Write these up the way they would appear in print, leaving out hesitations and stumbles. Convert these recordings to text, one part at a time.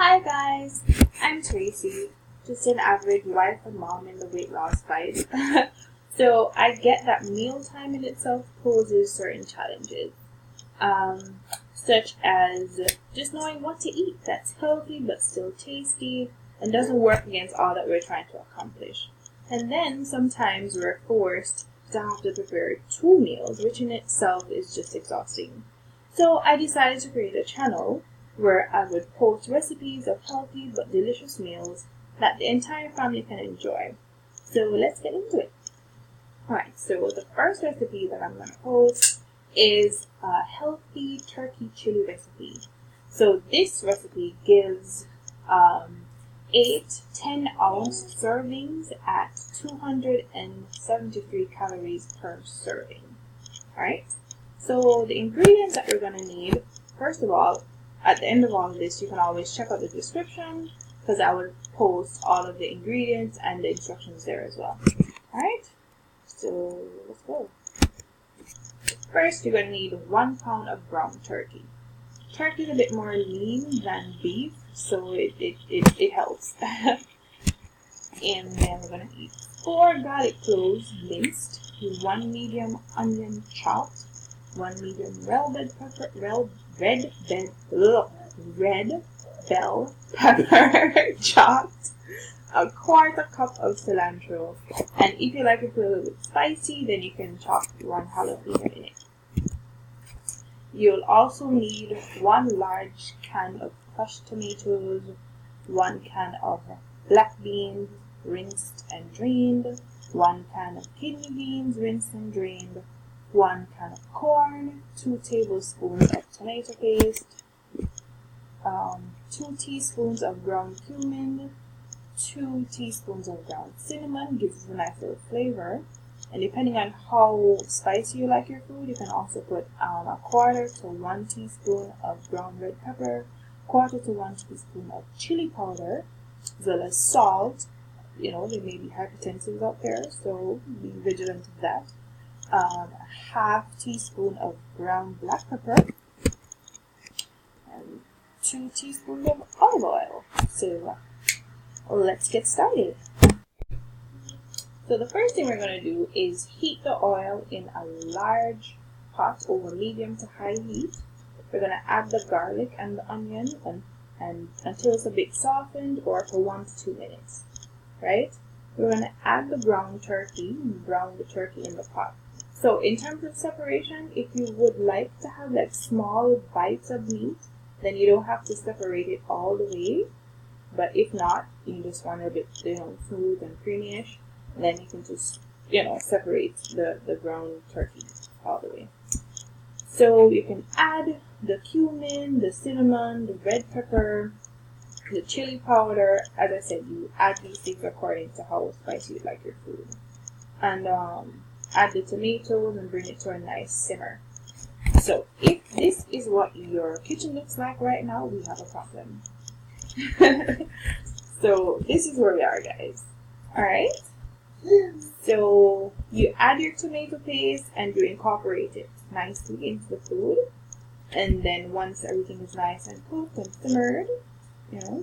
Hi guys, I'm Tracy, just an average wife and mom in the weight loss fight. So I get that mealtime in itself poses certain challenges, such as just knowing what to eat that's healthy but still tasty and doesn't work against all that we're trying to accomplish. And then sometimes we're forced to have to prepare 2 meals, which in itself is just exhausting. So I decided to create a channel where I would post recipes of healthy but delicious meals that the entire family can enjoy. So let's get into it. Alright, so the first recipe that I'm going to post is a healthy turkey chili recipe. So this recipe gives 8 10-ounce servings at 273 calories per serving. Alright, so the ingredients that we're going to need, first of all, at the end of all of this, you can always check out the description because I will post all of the ingredients and the instructions there as well. Alright, so let's go. First, you're going to need 1 pound of ground turkey. Turkey is a bit more lean than beef, so it helps. And then we're going to need 4 garlic cloves minced, 1 medium onion chopped, 1 medium red bell pepper chopped, 1/4 cup of cilantro, and if you like it a little bit spicy, then you can chop 1 jalapeno in it. You'll also need 1 large can of crushed tomatoes, 1 can of black beans rinsed and drained, 1 can of kidney beans rinsed and drained, 1 can of corn, 2 tablespoons of tomato paste, 2 teaspoons of ground cumin, 2 teaspoons of ground cinnamon, gives it a nice little flavor. And depending on how spicy you like your food, you can also put 1/4 to 1 teaspoon of ground red pepper, 1/4 to 1 teaspoon of chili powder, as well as salt. You know, there may be hypertensives out there, so be vigilant of that. 1/2 teaspoon of ground black pepper, and 2 teaspoons of olive oil. So let's get started. So the first thing we're going to do is heat the oil in a large pot over medium to high heat. We're going to add the garlic and the onion and until it's a bit softened, or for 1 to 2 minutes. Right? We're going to add the ground turkey and brown the turkey in the pot. So in terms of separation, if you would like to have like small bites of meat, then you don't have to separate it all the way. But if not, you just want it a bit, smooth and creamy-ish, then you can just, separate the ground turkey all the way. So you can add the cumin, the cinnamon, the red pepper, the chili powder. As I said, you add these things according to how spicy you like your food. And add the tomatoes and bring it to a nice simmer. So if this is what your kitchen looks like right now, we have a problem. So this is where we are, guys. Alright? So you add your tomato paste and you incorporate it nicely into the food. And then once everything is nice and cooked and simmered,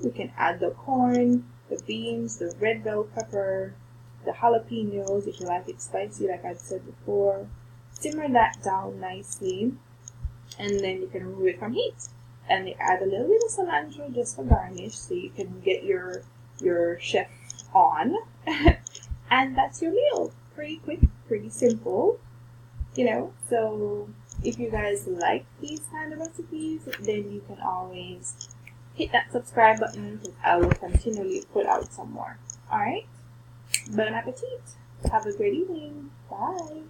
we can add the corn, the beans, the red bell pepper, the jalapenos if you like it spicy, like I said before. Simmer that down nicely, and then you can remove it from heat. And you add a little bit of cilantro just for garnish, so you can get your chef on. And that's your meal. Pretty quick, pretty simple. So if you guys like these kind of recipes, then you can always hit that subscribe button because I will continually put out some more. Alright? Bon appetit. Have a great evening. Bye.